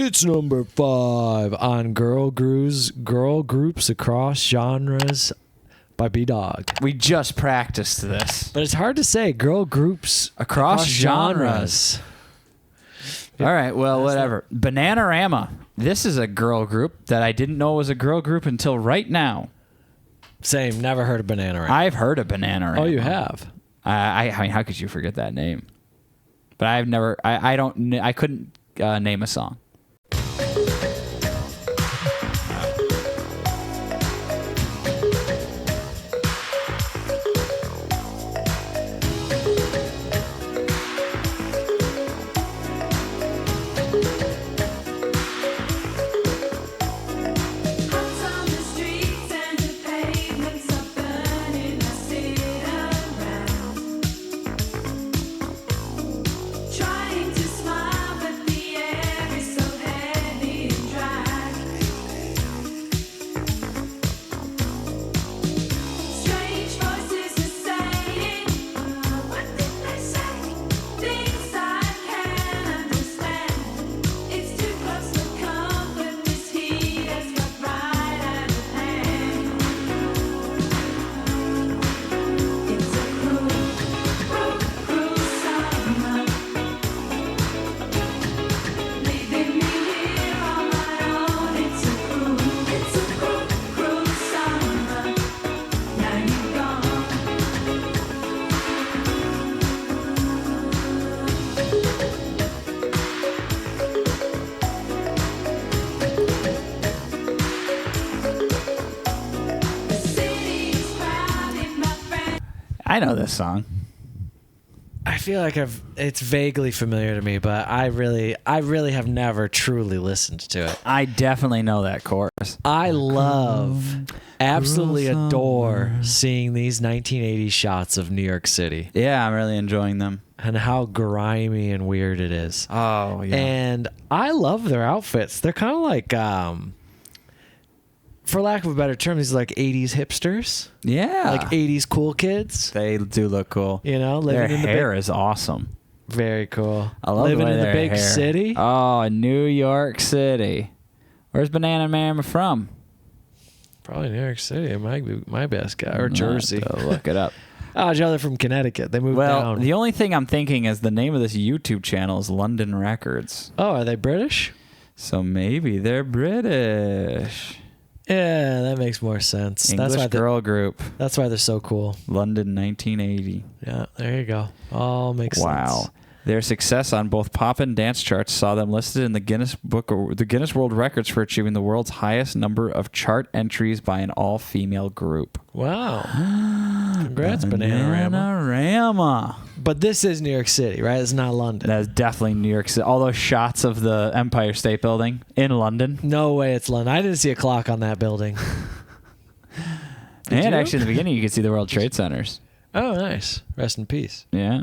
It's number 5 on Girl Groups Across Genres by B-Dog. We just practiced this. But it's hard to say girl groups Across genres. All right, well, whatever. Bananarama. This is a girl group that I didn't know was a girl group until right now. Same, never heard of Bananarama. I've heard of Bananarama. Oh, you have? I mean, how could you forget that name? But I've never, I couldn't name a song. I know this song. I feel like it's vaguely familiar to me, but I really have never truly listened to it. I definitely know that chorus. I absolutely adore seeing these 1980s shots of New York City. Yeah, I'm really enjoying them. And how grimy and weird it is. Oh, yeah. And I love their outfits. They're kind of like, for lack of a better term, these are like 80s hipsters. Yeah. Like 80s cool kids. They do look cool. You know, living their in the hair is awesome. Very cool. I love living in the their big hair. city. Oh, New York City. Where's Bananarama from? Probably New York City. It might be my best guy. Or Jersey. Look it up. Oh, Joe, they're from Connecticut. They moved down. The only thing I'm thinking is the name of this YouTube channel is London Records. Oh, are they British? So maybe they're British. Yeah, that makes more sense. English girl group. That's why they're so cool. London 1980. Yeah, there you go. All makes sense. Wow. Their success on both pop and dance charts saw them listed in the Guinness World Records for achieving the world's highest number of chart entries by an all-female group. Wow. Congrats, Bananarama. Bananarama. But this is New York City, right? It's not London. That is definitely New York City. All those shots of the Empire State Building in London. No way it's London. I didn't see a clock on that building. And actually, in the beginning, you could see the World Trade Centers. Oh, nice. Rest in peace. Yeah.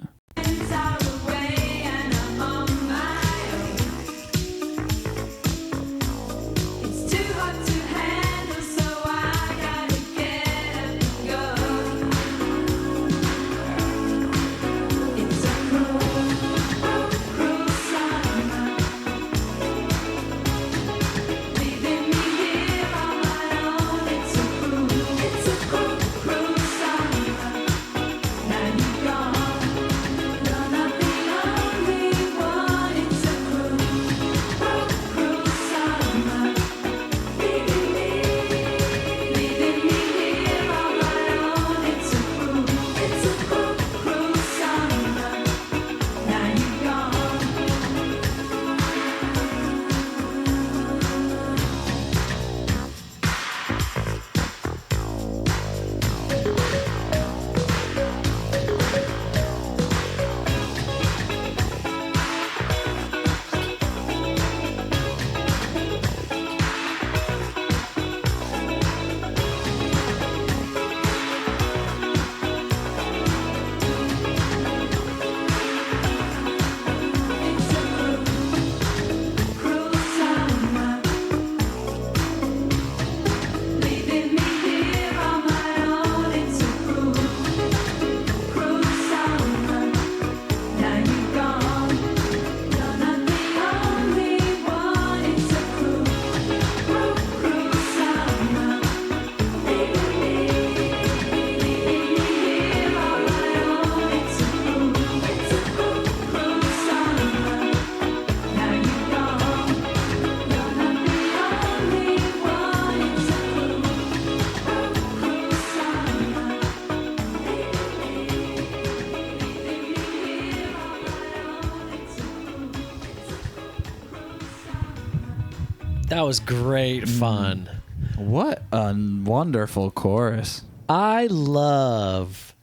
That was great fun. What a wonderful chorus. I love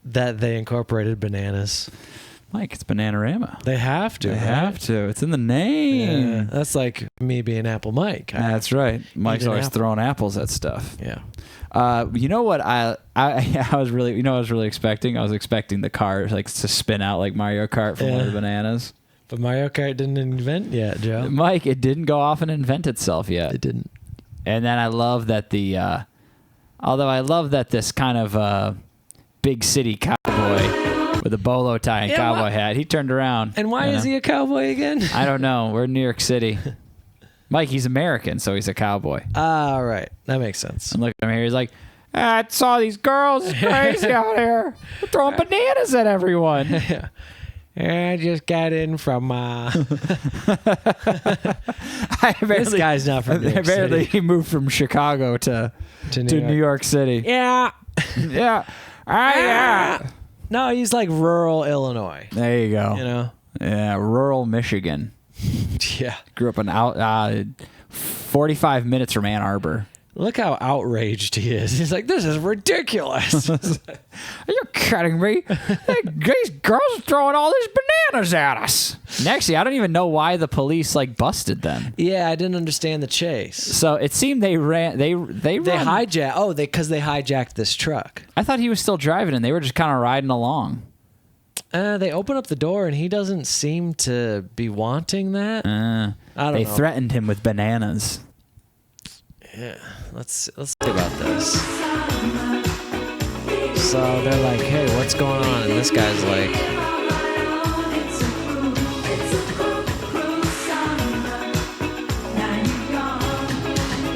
that they incorporated bananas. Mike, it's Bananarama. They have to. They right? have to. It's in the name. Yeah, that's like me being Apple Mike. That's right. Mike's an always apple. throwing apples at stuff. Yeah. You know what I was really expecting? I was expecting the car like to spin out like Mario Kart from one of the bananas. But Mario Kart didn't invent yet, Joe. Mike, it didn't go off and invent itself yet. It didn't. And then I love that this kind of big city cowboy with a bolo tie and cowboy hat, he turned around. And why is he a cowboy again? I don't know. We're in New York City. Mike, he's American, so he's a cowboy. All right. That makes sense. And look at him here. He's like, I saw these girls. It's crazy out here. They're throwing bananas at everyone. Yeah. I just got in from. This guy's not from New York Apparently, City. he moved from Chicago to New York City. Yeah. Yeah. Yeah. No, he's like rural Illinois. There you go. You know? Yeah, rural Michigan. Yeah. Grew up in 45 minutes from Ann Arbor. Look how outraged he is. He's like, this is ridiculous. Are you kidding me? These girls are throwing all these bananas at us. And actually, I don't even know why the police like busted them. Yeah, I didn't understand the chase. So it seemed they Hijacked. Oh, because they hijacked this truck. I thought he was still driving, and they were just kind of riding along. They open up the door, and he doesn't seem to be wanting that. I don't know. They threatened him with bananas. Yeah, let's think about this. So they're like, "Hey, what's going on?" And this guy's like,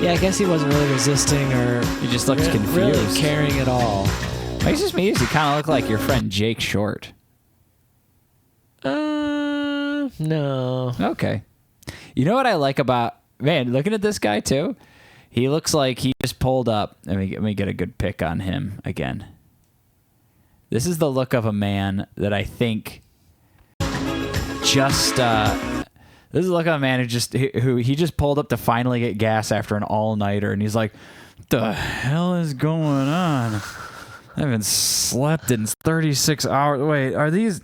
"Yeah, I guess he wasn't really resisting or He just looks confused. really caring at all." Makes just me. You kind of look like your friend Jake Short. No. Okay. You know what I like about looking at this guy too? He looks like he just pulled up. Let me get a good pick on him again. This is the look of a man that I think just. This is the look of a man who he just pulled up to finally get gas after an all-nighter, and he's like, "What the hell is going on? I haven't slept in 36 hours. Wait, are these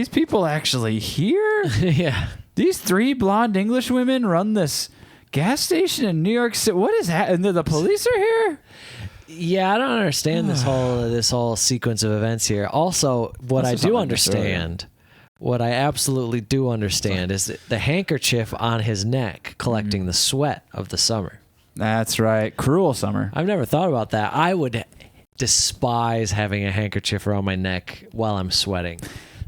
people actually here? Yeah. These 3 blonde English women run this gas station in New York City. What is that? And the police are here?" Yeah, I don't understand this whole sequence of events here. Also, what I do understand, what I absolutely do understand, is the handkerchief on his neck collecting the sweat of the summer. That's right. Cruel summer. I've never thought about that. I would despise having a handkerchief around my neck while I'm sweating.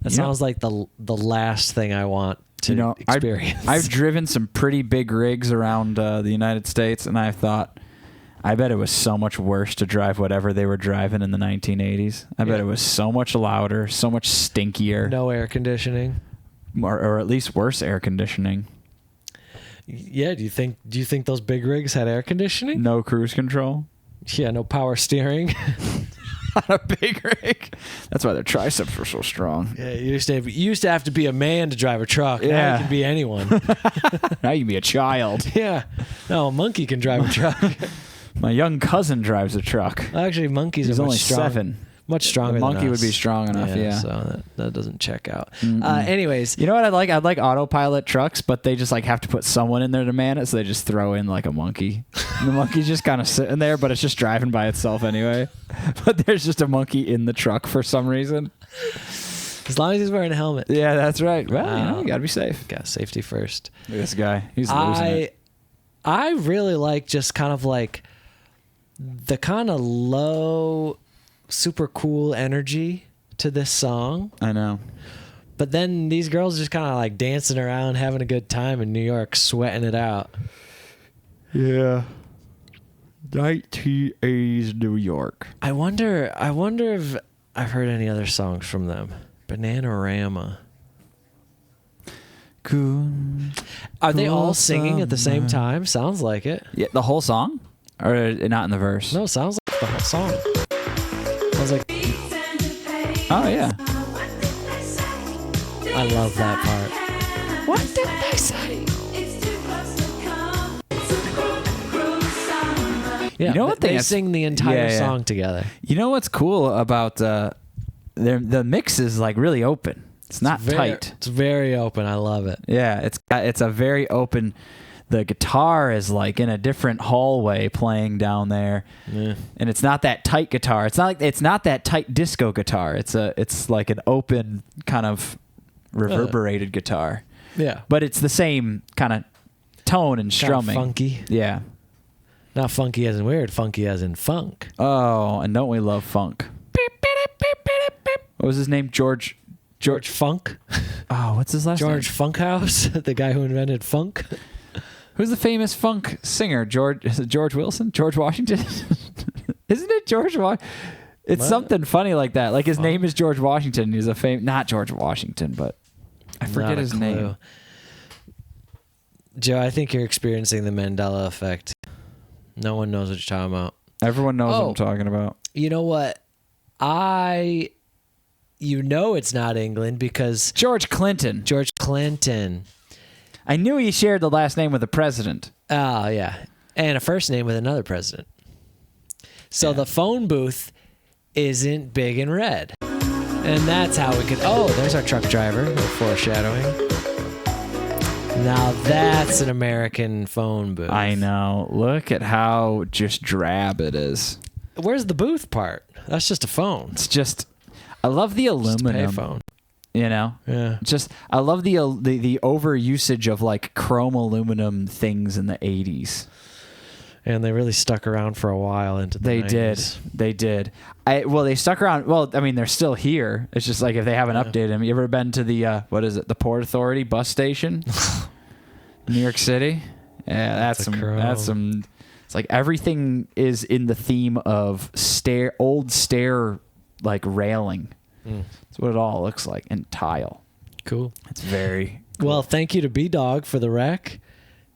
That sounds like the last thing I want to experience. I've driven some pretty big rigs around the United States, and I thought, I bet it was so much worse to drive whatever they were driving in the 1980s. I bet it was so much louder, so much stinkier. No air conditioning. Or at least worse air conditioning. Yeah, do you think those big rigs had air conditioning? No cruise control. Yeah, no power steering. On a big rig. That's why their triceps were so strong. Yeah, you used to have to be a man to drive a truck. Now Yeah. you can be anyone. Now you can be a child. Yeah. No, a monkey can drive a truck. My young cousin drives a truck. Actually, monkeys He's are only much strong, 7. much stronger The than monkey would us. be strong enough, yeah. So that doesn't check out. Anyways, You know what I'd like? I'd like autopilot trucks, but they just like have to put someone in there to man it, so they just throw in like a monkey. And the monkey's just kind of sitting there, but it's just driving by itself anyway. But there's just a monkey in the truck for some reason. as long as he's wearing a helmet. Yeah, that's right. Well, you gotta be safe. Got safety first. Look at this guy. He's losing it. I really like just kind of like the kind of low, super cool energy to this song. I know. But then these girls just kind of like dancing around, having a good time in New York, sweating it out. Yeah. 1980s New York. I wonder if I've heard any other songs from them. Bananarama. Cool. Are they all singing at the same time? Sounds like it. Yeah, the whole song? Or not in the verse? No, sounds like the whole song. Sounds like Oh, yeah. I love that part. What did they say? Yeah, You know what they that's- sing the entire yeah. song together. You know what's cool about the mix is like really open. It's not tight. It's very open. I love it. Yeah, it's a very open. The guitar is like in a different hallway playing down there, and it's not that tight guitar. It's not that tight disco guitar. It's like an open kind of reverberated guitar. Yeah, But it's the same kind of tone and strumming. funky. Yeah. Not funky as in weird. Funky as in funk. Oh, and don't we love funk? What was his name? George. Funk. Oh, what's his last George name? Funkhouse, the guy who invented funk. Who's the famous funk singer? Is it George Wilson? George Washington? Isn't it George Washington? It's What? something funny like that. Like his name is George Washington. He's not George Washington, but I forget Not a his clue. name. Joe, I think you're experiencing the Mandela effect. No one knows what you're talking about. Everyone knows what Oh. I'm talking about. You know what? You know it's not England because George Clinton. George Clinton. I knew he shared the last name with the president. Oh, yeah. And a first name with another president. So the phone booth isn't big and red. And that's how we could... Oh, there's our truck driver. A little foreshadowing. Now that's an American phone booth. I know. Look at how just drab it is. Where's the booth part? That's just a phone. It's just... I love the Just a aluminum. payphone. You know? Yeah. Just I love the over usage of like chrome aluminum things in the 80s. And they really stuck around for a while into the They 90s. did. They stuck around. Well, I mean, they're still here. It's just like if they haven't updated them. You ever been to the what is it? The Port Authority bus station, New York City? Yeah, that's some. It's like everything is in the theme of old stair like railing. That's what it all looks like, and tile. Cool. It's very cool. Well, thank you to B-Dog for the rec.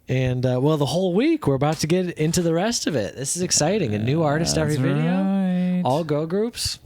And, the whole week, we're about to get into the rest of it. This is exciting. A new artist every That's video. right. All girl groups.